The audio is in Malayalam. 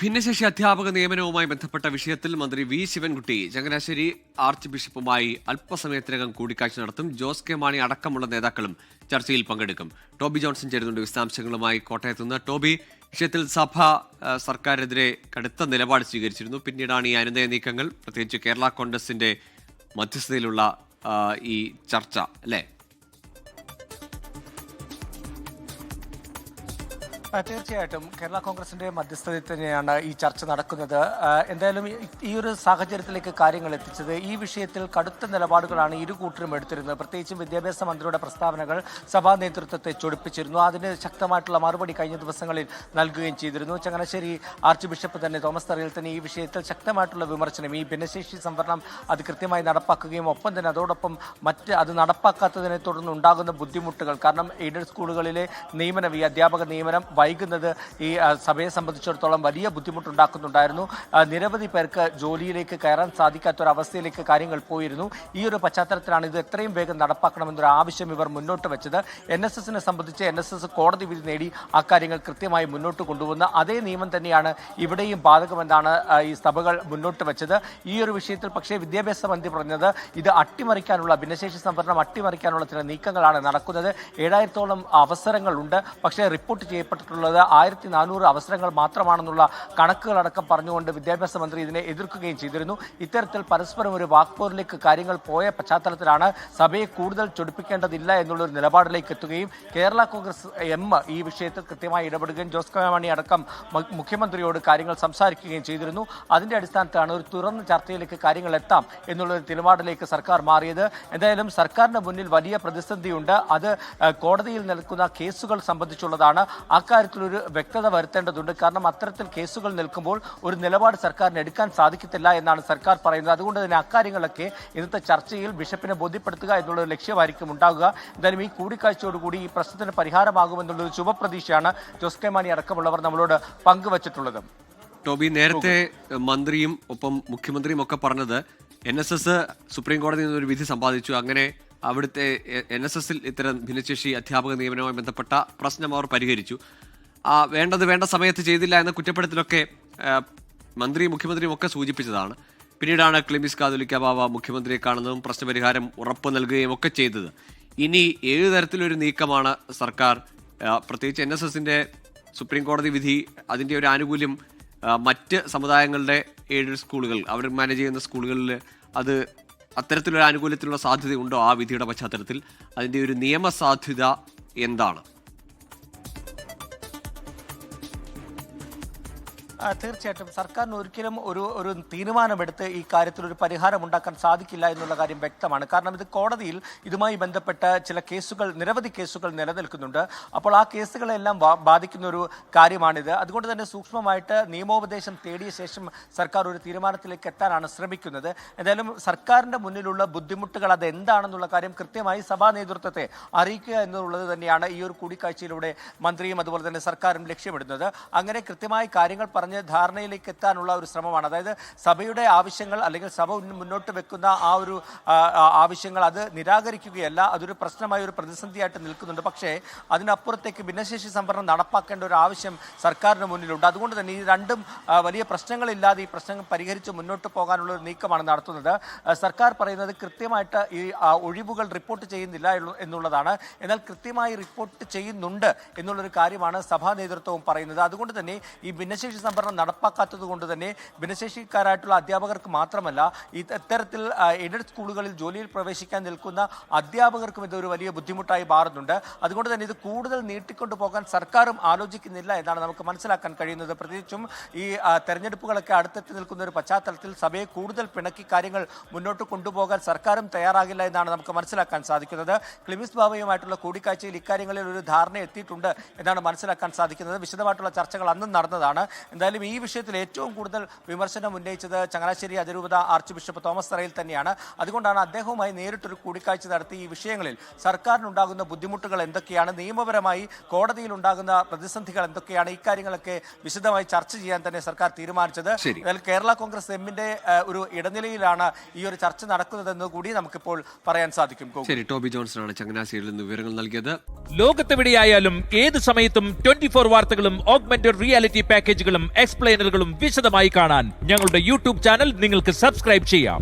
ഭിന്നശേഷി അധ്യാപക നിയമനവുമായി ബന്ധപ്പെട്ട വിഷയത്തിൽ മന്ത്രി വി ശിവൻകുട്ടി ചങ്ങനാശ്ശേരി ആർച്ച് ബിഷപ്പുമായി അല്പസമയത്തിനകം കൂടിക്കാഴ്ച നടത്തും. ജോസ് കെ മാണി അടക്കമുള്ള നേതാക്കളും ചർച്ചയിൽ പങ്കെടുക്കും. ടോബി ജോൺസൺ ചേരുന്നുണ്ട് വിശദാംശങ്ങളുമായി കോട്ടയത്ത് നിന്ന്. ടോബി, വിഷയത്തിൽ സഭ സർക്കാരിനെതിരെ കടുത്ത നിലപാട് സ്വീകരിച്ചിരുന്നു. പിന്നീടാണ് ഈ അനുനയ നീക്കങ്ങൾ, പ്രത്യേകിച്ച് കേരള കോൺഗ്രസിന്റെ മധ്യസ്ഥതയിലുള്ള ഈ ചർച്ച, അല്ലേ? തീർച്ചയായിട്ടും കേരള കോൺഗ്രസിന്റെ മധ്യസ്ഥതയിൽ തന്നെയാണ് ഈ ചർച്ച നടക്കുന്നത്. എന്തായാലും ഈ ഒരു സാഹചര്യത്തിലേക്ക് കാര്യങ്ങൾ എത്തിച്ചത്, ഈ വിഷയത്തിൽ കടുത്ത നിലപാടുകളാണ് ഇരു കൂട്ടരും എടുത്തിരുന്നത്. പ്രത്യേകിച്ചും വിദ്യാഭ്യാസ മന്ത്രിയുടെ പ്രസ്താവനകൾ സഭാ നേതൃത്വത്തെ ചൊടിപ്പിച്ചിരുന്നു. അതിന് ശക്തമായിട്ടുള്ള മറുപടി കഴിഞ്ഞ ദിവസങ്ങളിൽ നൽകുകയും ചെയ്തിരുന്നു. ചങ്ങനാശ്ശേരി ആർച്ച് ബിഷപ്പ് തന്നെ തോമസ് തറയിൽ തന്നെ ഈ വിഷയത്തിൽ ശക്തമായിട്ടുള്ള വിമർശനം, ഈ ഭിന്നശേഷി സംവരണം അത് കൃത്യമായി നടപ്പാക്കുകയും ഒപ്പം തന്നെ അതോടൊപ്പം അത് നടപ്പാക്കാത്തതിനെ തുടർന്ന് ഉണ്ടാകുന്ന ബുദ്ധിമുട്ടുകൾ, കാരണം എയ്ഡഡ് സ്കൂളുകളിലെ നിയമനം, ഈ അധ്യാപക നിയമനം വൈകുന്നത് ഈ സഭയെ സംബന്ധിച്ചിടത്തോളം വലിയ ബുദ്ധിമുട്ടുണ്ടാക്കുന്നുണ്ടായിരുന്നു. നിരവധി പേർക്ക് ജോലിയിലേക്ക് കയറാൻ സാധിക്കാത്തൊരവസ്ഥയിലേക്ക് കാര്യങ്ങൾ പോയിരുന്നു. ഈ ഒരു പശ്ചാത്തലത്തിലാണ് ഇത് എത്രയും വേഗം നടപ്പാക്കണമെന്നൊരു ആവശ്യം ഇവർ മുന്നോട്ട് വെച്ചത്. NSSനെ സംബന്ധിച്ച് NSS കോടതി വിധി നേടി അക്കാര്യങ്ങൾ കൃത്യമായി മുന്നോട്ട് കൊണ്ടുവന്ന അതേ നിയമം തന്നെയാണ് ഇവിടെയും ബാധകമെന്നാണ് ഈ സഭകൾ മുന്നോട്ട് വെച്ചത്. ഈ ഒരു വിഷയത്തിൽ പക്ഷേ വിദ്യാഭ്യാസ മന്ത്രി പറഞ്ഞത് ഇത് അട്ടിമറിക്കാനുള്ള, ഭിന്നശേഷി സംവരണം അട്ടിമറിക്കാനുള്ള ചില നീക്കങ്ങളാണ് നടക്കുന്നത്. 7000-ഓളം അവസരങ്ങളുണ്ട്, പക്ഷേ റിപ്പോർട്ട് ചെയ്യപ്പെട്ടിട്ടുള്ളത് 1400 അവസരങ്ങൾ മാത്രമാണെന്നുള്ള കണക്കുകളടക്കം പറഞ്ഞുകൊണ്ട് വിദ്യാഭ്യാസ മന്ത്രി ഇതിനെ എതിർക്കുകയും ചെയ്തിരുന്നു. ഇത്തരത്തിൽ പരസ്പരം ഒരു വാക്പോരിലേക്ക് കാര്യങ്ങൾ പോയ പശ്ചാത്തലത്തിലാണ് സഭയെ കൂടുതൽ ചൊടിപ്പിക്കേണ്ടതില്ല എന്നുള്ളൊരു നിലപാടിലേക്ക് എത്തുകയും കേരള കോൺഗ്രസ് ഈ വിഷയത്തിൽ കൃത്യമായി ഇടപെടുകയും ജോസ് കെ മാണി അടക്കം മുഖ്യമന്ത്രിയോട് കാര്യങ്ങൾ സംസാരിക്കുകയും ചെയ്തിരുന്നു. അതിന്റെ അടിസ്ഥാനത്തിലാണ് ഒരു തുറന്ന ചർച്ചയിലേക്ക് കാര്യങ്ങൾ എത്താം എന്നുള്ളൊരു നിലപാടിലേക്ക് സർക്കാർ മാറിയത്. എന്തായാലും സർക്കാരിന്റെ മുന്നിൽ വലിയ പ്രതിസന്ധിയുണ്ട്. അത് കോടതിയിൽ നിൽക്കുന്ന കേസുകൾ സംബന്ധിച്ചുള്ളതാണ്. അക്കാര്യത്തിലൊരു വ്യക്തത വരുത്തേണ്ടതുണ്ട്. കാരണം അത്തരത്തിൽ കേസുകൾ നിൽക്കുമ്പോൾ ഒരു നിലപാട് സർക്കാരിന് എടുക്കാൻ സാധിക്കത്തില്ല എന്നാണ് സർക്കാർ പറയുന്നത്. അതുകൊണ്ട് തന്നെ അക്കാര്യങ്ങളൊക്കെ ഇന്നത്തെ ചർച്ചയിൽ ബിഷപ്പിനെ ബോധ്യപ്പെടുത്തുക എന്നുള്ള ലക്ഷ്യമായിരിക്കും ഉണ്ടാകുക. എന്തായാലും ഈ കൂടിക്കാഴ്ചയോടുകൂടി ഈ പ്രശ്നത്തിന് പരിഹാരമാകുമെന്നുള്ളൊരു ശുഭപ്രതീക്ഷയാണ് ജോസ് കെ മാണി അടക്കമുള്ളവർ നമ്മളോട് പങ്കുവച്ചിട്ടുള്ളത്. ടോബി, നേരത്തെ മന്ത്രിയും ഒപ്പം മുഖ്യമന്ത്രിയും ഒക്കെ പറഞ്ഞത് NSS സുപ്രീം കോടതിയിൽ നിന്നൊരു വിധി സമ്പാദിച്ചു, അങ്ങനെ അവിടുത്തെ NSSൽ ഇത്തരം ഭിന്നശേഷി അധ്യാപക നിയമനവുമായി ബന്ധപ്പെട്ട പ്രശ്നം അവർ പരിഹരിച്ചു. വേണ്ടത് വേണ്ട സമയത്ത് ചെയ്തില്ല എന്ന കുറ്റപ്പെടുത്തലൊക്കെ മന്ത്രിയും മുഖ്യമന്ത്രിയും ഒക്കെ സൂചിപ്പിച്ചതാണ്. പിന്നീടാണ് ക്ലിമിസ് കാതോലിക്ക ബാവ മുഖ്യമന്ത്രിയെ കാണുന്നതും പ്രശ്നപരിഹാരം ഉറപ്പ് നൽകുകയും ഒക്കെ ചെയ്തത്. ഇനി ഏതു തരത്തിലൊരു നീക്കമാണ് സർക്കാർ, പ്രത്യേകിച്ച് NSSന്റെ സുപ്രീം കോടതി വിധി, അതിൻ്റെ ഒരു ആനുകൂല്യം മറ്റ് സമുദായങ്ങളുടെ എയ്ഡഡ് സ്കൂളുകൾ, അവർ മാനേജ് ചെയ്യുന്ന സ്കൂളുകളിൽ അത് അത്തരത്തിലൊരു ആനുകൂല്യത്തിനുള്ള സാധ്യതയുണ്ടോ? ആ വിധിയുടെ പശ്ചാത്തലത്തിൽ അതിൻ്റെ ഒരു നിയമസാധ്യത എന്താണ്? തീർച്ചയായിട്ടും സർക്കാരിന് ഒരിക്കലും ഒരു തീരുമാനമെടുത്ത് ഈ കാര്യത്തിൽ ഒരു പരിഹാരം ഉണ്ടാക്കാൻ സാധിക്കില്ല എന്നുള്ള കാര്യം വ്യക്തമാണ്. കാരണം ഇത് കോടതിയിൽ ഇതുമായി ബന്ധപ്പെട്ട ചില കേസുകൾ, നിരവധി കേസുകൾ നിലനിൽക്കുന്നുണ്ട്. അപ്പോൾ ആ കേസുകളെല്ലാം ബാധിക്കുന്ന ഒരു കാര്യമാണിത്. അതുകൊണ്ട് തന്നെ സൂക്ഷ്മമായിട്ട് നിയമോപദേശം തേടിയ ശേഷം സർക്കാർ ഒരു തീരുമാനത്തിലേക്ക് എത്താനാണ് ശ്രമിക്കുന്നത്. എന്തായാലും സർക്കാരിൻ്റെ മുന്നിലുള്ള ബുദ്ധിമുട്ടുകൾ അത് എന്താണെന്നുള്ള കാര്യം കൃത്യമായി സഭാ നേതൃത്വത്തെ അറിയിക്കുക എന്നുള്ളത് തന്നെയാണ് ഈ ഒരു കൂടിക്കാഴ്ചയിലൂടെ മന്ത്രിയും അതുപോലെ തന്നെ സർക്കാരും ലക്ഷ്യമിടുന്നത്. അങ്ങനെ കൃത്യമായി കാര്യങ്ങൾ പറഞ്ഞ് ധാരണയിലേക്ക് എത്താനുള്ള ഒരു ശ്രമമാണ്. അതായത് സഭയുടെ ആവശ്യങ്ങൾ അല്ലെങ്കിൽ സഭ മുന്നോട്ട് വെക്കുന്ന ആ ഒരു ആവശ്യങ്ങൾ അത് നിരാകരിക്കുകയല്ല, അതൊരു പ്രശ്നമായ ഒരു പ്രതിസന്ധിയായിട്ട് നിൽക്കുന്നുണ്ട്. പക്ഷേ അതിനപ്പുറത്തേക്ക് ഭിന്നശേഷി സംവരണം നടപ്പാക്കേണ്ട ഒരു ആവശ്യം സർക്കാരിന് മുന്നിലുണ്ട്. അതുകൊണ്ട് തന്നെ ഈ രണ്ടും വലിയ പ്രശ്നങ്ങളില്ലാതെ ഈ പ്രശ്നങ്ങൾ പരിഹരിച്ച് മുന്നോട്ട് പോകാനുള്ള ഒരു നീക്കമാണ് നടത്തുന്നത്. സർക്കാർ പറയുന്നത് കൃത്യമായിട്ട് ഈ ഒഴിവുകൾ റിപ്പോർട്ട് ചെയ്യുന്നില്ല എന്നുള്ളതാണ്. എന്നാൽ കൃത്യമായി റിപ്പോർട്ട് ചെയ്യുന്നുണ്ട് എന്നുള്ളൊരു കാര്യമാണ് സഭാ നേതൃത്വവും പറയുന്നത്. അതുകൊണ്ട് തന്നെ ഈ ഭിന്നശേഷി സംവരണം നടപ്പാക്കാത്തത് കൊണ്ട് തന്നെ ഭിന്നശേഷിക്കാരായിട്ടുള്ള അധ്യാപകർക്ക് മാത്രമല്ല, ഇത്തരത്തിൽ എയ്ഡഡ് സ്കൂളുകളിൽ ജോലിയിൽ പ്രവേശിക്കാൻ നിൽക്കുന്ന അധ്യാപകർക്കും ഇതൊരു വലിയ ബുദ്ധിമുട്ടായി മാറുന്നുണ്ട്. അതുകൊണ്ട് തന്നെ ഇത് കൂടുതൽ നീട്ടിക്കൊണ്ടു പോകാൻ സർക്കാരും ആലോചിക്കുന്നില്ല എന്നാണ് നമുക്ക് മനസ്സിലാക്കാൻ കഴിയുന്നത്. പ്രത്യേകിച്ചും ഈ തെരഞ്ഞെടുപ്പുകളൊക്കെ അടുത്തെത്തി നിൽക്കുന്ന ഒരു പശ്ചാത്തലത്തിൽ സഭയെ കൂടുതൽ പിണക്കി കാര്യങ്ങൾ മുന്നോട്ട് കൊണ്ടുപോകാൻ സർക്കാരും തയ്യാറാകില്ല എന്നാണ് നമുക്ക് മനസ്സിലാക്കാൻ സാധിക്കുന്നത്. ക്ലിമിസ് ബാവയുമായിട്ടുള്ള കൂടിക്കാഴ്ചയിൽ ഇക്കാര്യങ്ങളിൽ ഒരു ധാരണ എത്തിയിട്ടുണ്ട് എന്നാണ് മനസ്സിലാക്കാൻ സാധിക്കുന്നത്. വിശദമായിട്ടുള്ള ചർച്ചകൾ അന്നും നടന്നതാണ്. എന്തായാലും ഈ വിഷയത്തിൽ ഏറ്റവും കൂടുതൽ വിമർശനം ഉന്നയിച്ചത് ചങ്ങനാശ്ശേരി അതിരൂപത ആർച്ച് ബിഷപ്പ് തോമസ് തറയിൽ തന്നെയാണ്. അതുകൊണ്ടാണ് അദ്ദേഹവുമായി നേരിട്ടൊരു കൂടിക്കാഴ്ച നടത്തി ഈ വിഷയങ്ങളിൽ സർക്കാരിനുണ്ടാകുന്ന ബുദ്ധിമുട്ടുകൾ എന്തൊക്കെയാണ്, നിയമപരമായി കോടതിയിൽ ഉണ്ടാകുന്ന പ്രതിസന്ധികൾ എന്തൊക്കെയാണ്, ഇക്കാര്യങ്ങളൊക്കെ വിശദമായി ചർച്ച ചെയ്യാൻ തന്നെ സർക്കാർ തീരുമാനിച്ചത്. എന്നാൽ കേരള കോൺഗ്രസ് എമ്മിന്റെ ഒരു ഇടനിലയിലാണ് ഈ ഒരു ചർച്ച നടക്കുന്നതെന്ന് കൂടി നമുക്കിപ്പോൾ പറയാൻ സാധിക്കും. ടോബി ജോൺസണാണ് ചങ്ങനാശ്ശേരിയിൽ നിന്ന് വിവരങ്ങൾ നൽകിയത്. ലോകത്തെവിടെയായാലും ഏത് സമയത്തും 24 വാർത്തകളും ഓഗ്മെന്റഡ് റിയാലിറ്റി പാക്കേജുകളും എക്സ്പ്ലെയിനറുകളും വിശദമായി കാണാൻ ഞങ്ങളുടെ യൂട്യൂബ് ചാനൽ നിങ്ങൾക്ക് സബ്സ്ക്രൈബ് ചെയ്യാം.